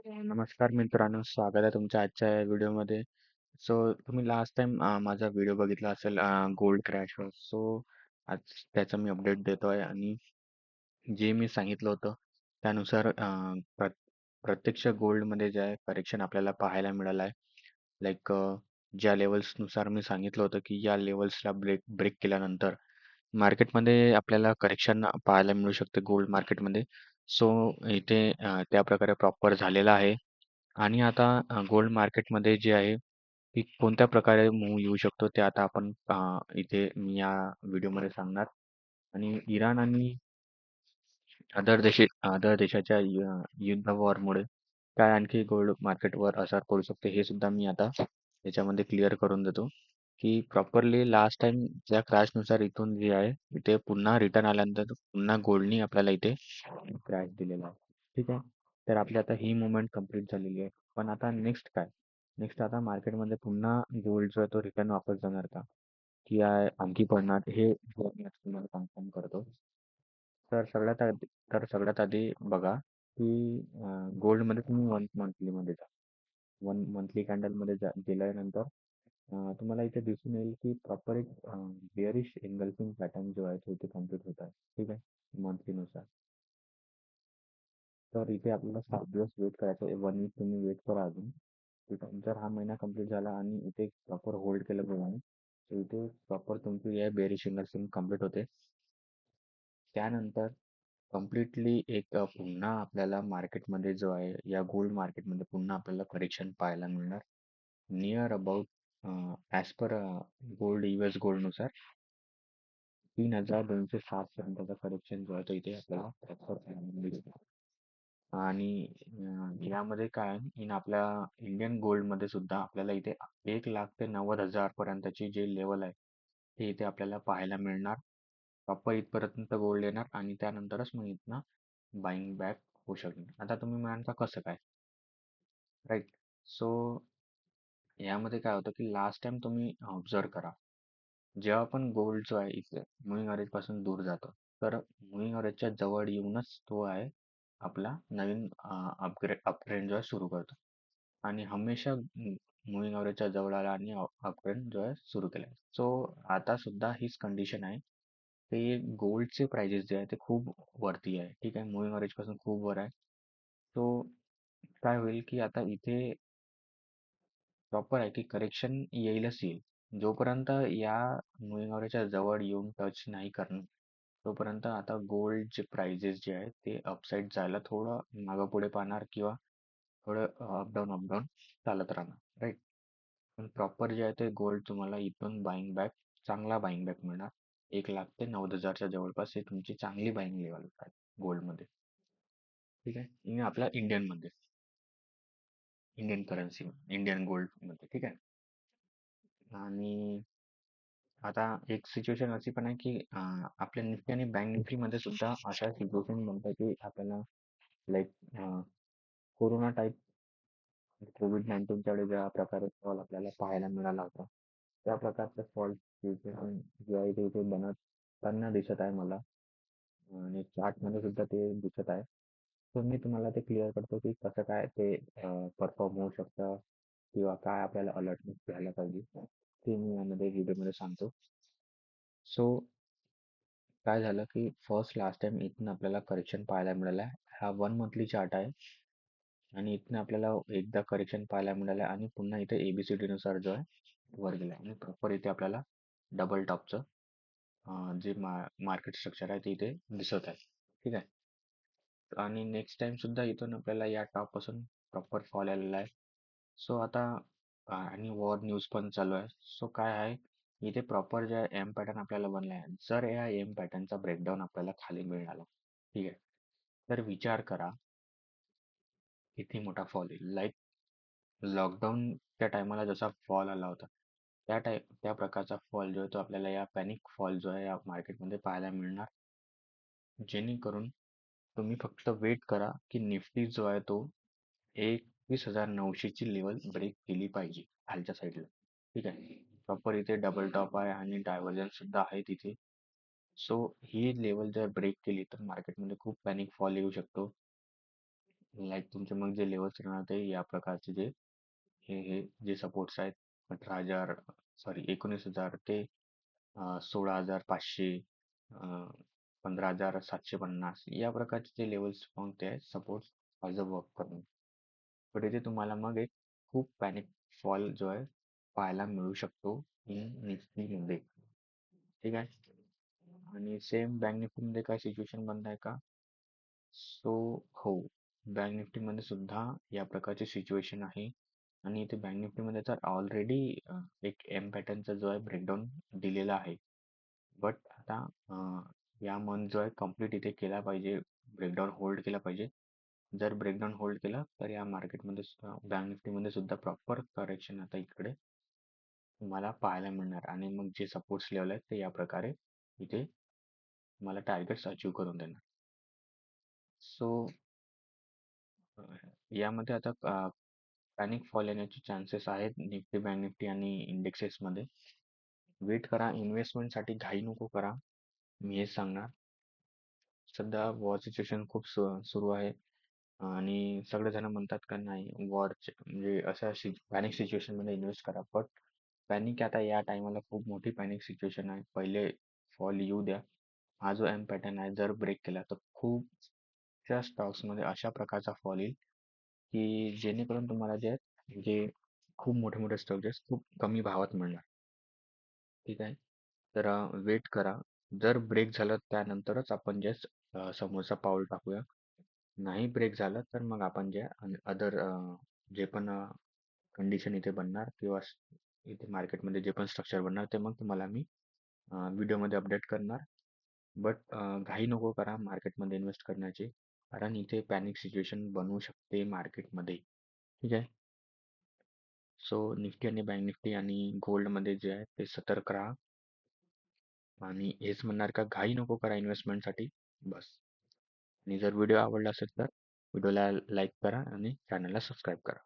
नमस्कार मित्रांनो, स्वागत आहे तुमच्या आजच्या या व्हिडिओमध्ये. तुम्ही लास्ट टाइम माझा व्हिडिओ बघितला असेल गोल्ड क्रॅशवर. आज त्याचा मी अपडेट देतो आहे आणि जे मी सांगितलं होतं त्यानुसार प्रत्यक्ष गोल्डमध्ये जे आहे करेक्शन आपल्याला पाहायला मिळालं आहे. लाईक ज्या लेवल्सनुसार मी सांगितलं होतं की या लेवल्सला ब्रेक ब्रेक केल्यानंतर मार्केटमध्ये आपल्याला करेक्शन पाहायला मिळू शकते गोल्ड मार्केटमध्ये. सो इथे त्या प्रकारे प्रॉपर झालेला आहे. आणि आता गोल्ड मार्केटमध्ये जे आहे की कोणत्या प्रकारे मूव्ह येऊ शकतो ते आता आपण इथे मी या व्हिडिओमध्ये सांगणार. आणि इराण आणि अदर देशाच्या युद्ध वॉरमुळे काय आणखी गोल्ड मार्केटवर असर पडू शकते हे सुद्धा मी आता याच्यामध्ये क्लिअर करून देतो. की प्रॉपरली लास्ट टाइम ज्या क्रॅशनुसार इथून जे आहे इथे पुन्हा रिटर्न आल्यानंतर पुन्हा गोल्डनी आपल्याला इथे क्रॅश दिलेला आहे. ठीक आहे. तर आपली आता ही मुवमेंट कंप्लीट झालेली आहे. पण आता नेक्स्ट काय? नेक्स्ट आता मार्केटमध्ये पुन्हा गोल्ड जो आहे तो रिटर्न वापस जाणार का? की आणखी पडणार हे मी आता तुम्हाला कन्फर्म करतो. तर सगळ्यात आधी बघा की गोल्डमध्ये तुम्ही वन मंथलीमध्ये जा. वन मंथली कॅन्डलमध्ये गेल्यानंतर तुम्हाला इथे दिसून येईल की प्रॉपर एक बेअरिश एंगल्फिंग पॅटर्न जो आहे तो इथे कम्प्लीट होत आहे. ठीक आहे, मंथलीनुसार. तर इथे आपल्याला 7 दिवस वेट करायचं आहे. 1 वीक तुम्ही वेट करा अजून. ठीक आहे. जर हा महिना कंप्लीट झाला आणि इथे प्रॉपर होल्ड केलं गोल्डने, तर इथे प्रॉपर तुमची या बेअरिश एंगल्फिंग कंप्लीट होते. त्यानंतर कम्प्लिटली एक पुन्हा आपल्याला मार्केटमध्ये जो आहे या गोल्ड मार्केटमध्ये पुन्हा आपल्याला करेक्शन पाहायला मिळणार. Near about as per gold US गोल्डनुसार 3260 पर्यंतचा करेक्शन जो आहे तो इथे आपल्याला प्रॉपर मिळेल. आणि यामध्ये काय आहे, इन आपल्या इंडियन गोल्डमध्ये सुद्धा आपल्याला इथे 1,00,000 ते 90,000 पर्यंतची जे लेवल आहे ते इथे आपल्याला पाहायला मिळणार. प्रॉपर इथपर्यंत गोल्ड येणार आणि त्यानंतरच मग इथनं बाईंग बॅक होऊ शकणार. आता तुम्ही म्हणाल का कसं काय? राईट. सो यामध्ये काय होतं की लास्ट टाइम तुम्ही ऑब्झर्व करा. जेव्हा पण गोल्ड जो आहे इथे मुव्हिंग ॲव्हरेज पासून दूर जातो, तर मुव्हिंग ॲव्हरेजच्या जवळ येऊनच तो आहे आपला नवीन अपट्रेंड जो आहे सुरू करतो. आणि हमेशा मुव्हिंग ॲव्हरेजच्या जवळ आला आणि अपट्रेंड जो आहे सुरू केला. सो आता सुद्धा हीच कंडिशन आहे. ते गोल्डचे प्राइजेस जे आहे ते खूप वरती आहे. ठीक आहे, मुव्हिंग ॲव्हरेज पासून खूप वर आहे. सो काय होईल की आता इथे प्रॉपर आहे की करेक्शन येईलच येईल. जोपर्यंत या मुव्हिंग ॲव्हरेजच्या जवळ येऊन टच नाही करणार, तोपर्यंत आता गोल्डचे प्राइजेस जे आहेत ते अपसाईड जायला थोडं मागं पुढे पाहणार किंवा थोडं अप डाऊन चालत राहणार. राईट. पण प्रॉपर जे आहे ते गोल्ड तुम्हाला इथून बाईंग बॅक चांगला बाईंग बॅक मिळणार. 1,00,000 ते 90,000च्या जवळपास ही तुमची चांगली बाईंग लेवल आहे गोल्डमध्ये. ठीक आहे. आणि आपल्या इंडियनमध्ये, इंडियन करन्सी, इंडियन गोल्डमध्ये. ठीक आहे. आणि आता एक सिच्युएशन अशी पण आहे की आपल्या निफ्टी आणि बँक निफ्टीमध्ये सुद्धा अशा सिच्युएशन बनतात की आपल्याला लाईक कोरोना टाईप कोविड-19च्या वेळी ज्या प्रकारे फॉल आपल्याला पाहायला मिळाला होता, त्या प्रकारचा फॉल सिच्युएशन जे आहे ते इथे बनताना दिसत आहे मला. आणि चार्टमध्ये सुद्धा ते दिसत आहे. तर मी तुम्हाला ते क्लिअर करतो की कसं काय ते परफॉर्म होऊ शकतं किंवा काय आपल्याला अलर्टनेस घ्यायला पाहिजे, ते मी यामध्ये व्हिडिओमध्ये सांगतो. सो काय झालं की फर्स्ट लास्ट टाइम इथून आपल्याला करेक्शन पाहायला मिळालं आहे. हा 1 मंथली चार्ट आहे आणि इथनं आपल्याला एकदा करेक्शन पाहायला मिळालं आहे आणि पुन्हा इथे ABCD नुसार जो आहे वर गेला आहे आणि प्रॉपर इथे आपल्याला डबल टॉपचं जे मार्केट स्ट्रक्चर आहे ते इथे दिसत आहे. ठीक आहे. आणि नेक्स्ट टाइम सुद्धा इथून आपल्याला या टॉप पासून प्रॉपर फॉल आलेला आहे. सो आता आणि वॉर न्यूज पण चालू आहे. सो काय आहे, इथे प्रॉपर जे एम पॅटर्न आपल्याला बनला आहे. जर या एम पॅटर्नचा ब्रेकडाऊन आपल्याला खाली मिळाला, ठीक आहे, तर विचार करा किती मोठा फॉल येईल. लाईक लॉकडाऊनच्या टायमाला जसा फॉल आला होता, त्या प्रकारचा फॉल जो आहे तो आपल्याला या पॅनिक फॉल जो आहे या मार्केटमध्ये पाहायला मिळणार. जेणेकरून तुम्ही फक्त वेट करा की निफ्टी जो आहे तो 21,900 ची लेवल ब्रेक केली पाहिजे खालच्या साईडला. ठीक आहे. प्रॉपर इथे डबल टॉप आहे आणि डायव्हर्जन्स सुद्धा आहे तिथे. सो ही लेवल जर ब्रेक केली तर मार्केटमध्ये खूप पॅनिक फॉल येऊ शकतो. लाईक तुमचे मग जे लेवल्स राहणार ते या प्रकारचे हे जे सपोर्ट्स आहेत 18,000 सॉरी 19,000 ते 16,500 15,750 या प्रकारचे जे लेवल्स मग ते आहेत सपोर्ट्स ॲज अ वर्क करून. पण इथे तुम्हाला मग एक खूप पॅनिक फॉल जो आहे पाहायला मिळू शकतो इन निफ्टीमध्ये. ठीक आहे. आणि सेम बँक निफ्टीमध्ये काय सिच्युएशन बनत आहे का? सो हो, बँक निफ्टीमध्ये सुद्धा या प्रकारची सिच्युएशन आहे आणि इथे बँक निफ्टीमध्ये तर ऑलरेडी एक एम पॅटर्नचा जो आहे ब्रेकडाऊन दिलेला आहे. बट आता या मंथ जो आहे कम्प्लीट इथे केला पाहिजे, ब्रेकडाऊन होल्ड केला पाहिजे. जर ब्रेकडाऊन होल्ड केला तर या मार्केटमध्ये बँक निफ्टीमध्ये सुद्धा प्रॉपर करेक्शन आता इकडे तुम्हाला पाहायला मिळणार आणि मग जे सपोर्ट्स लेवल आहेत ते या प्रकारे इथे तुम्हाला टार्गेट्स अचीव करून देणार. सो यामध्ये आता पॅनिक फॉल येण्याचे चान्सेस आहेत निफ्टी, बँक निफ्टी आणि इंडेक्सेसमध्ये. वेट करा, इन्व्हेस्टमेंटसाठी घाई नको करा. मी हेच सांगणार. सध्या वॉर सिच्युएशन खूप सुरू आहे आणि सगळेजण म्हणतात का नाही वॉरचे म्हणजे अशा पॅनिक सिच्युएशनमध्ये इन्व्हेस्ट करा. बट पॅनिक आता या टायमाला खूप मोठी पॅनिक सिच्युएशन आहे. पहिले फॉल येऊ द्या. हा जो एम पॅटर्न आहे जर ब्रेक केला तर खूपशा स्टॉक्समध्ये अशा प्रकारचा फॉल येईल की जेणेकरून तुम्हाला जे आहेत जे खूप मोठे मोठे स्टॉक जे आहेत, खूप कमी भावात मिळणार. ठीक आहे. तर वेट करा. जर ब्रेक झालं त्यानंतरच आपण जे समोरचा पाऊल टाकूया. नाही ब्रेक झालं तर मग आपण जे अदर जे पण कंडिशन इथे बनणार किंवा इथे मार्केटमध्ये जे पण स्ट्रक्चर बनणार ते मग तुम्हाला मी व्हिडिओमध्ये अपडेट करणार. बट घाई नको करा मार्केटमध्ये इन्व्हेस्ट करण्याची, कारण इथे पॅनिक सिच्युएशन बनवू शकते मार्केटमध्ये. ठीक आहे. सो निफ्टी आणि बँक निफ्टी आणि गोल्डमध्ये जे आहे ते सतर्क राहा आणि हेच म्हणणार का घाई नको करा इन्व्हेस्टमेंटसाठी बस. आणि जर व्हिडिओ आवडला असेल तर व्हिडिओला लाईक करा आणि चॅनलला सबस्क्राईब करा.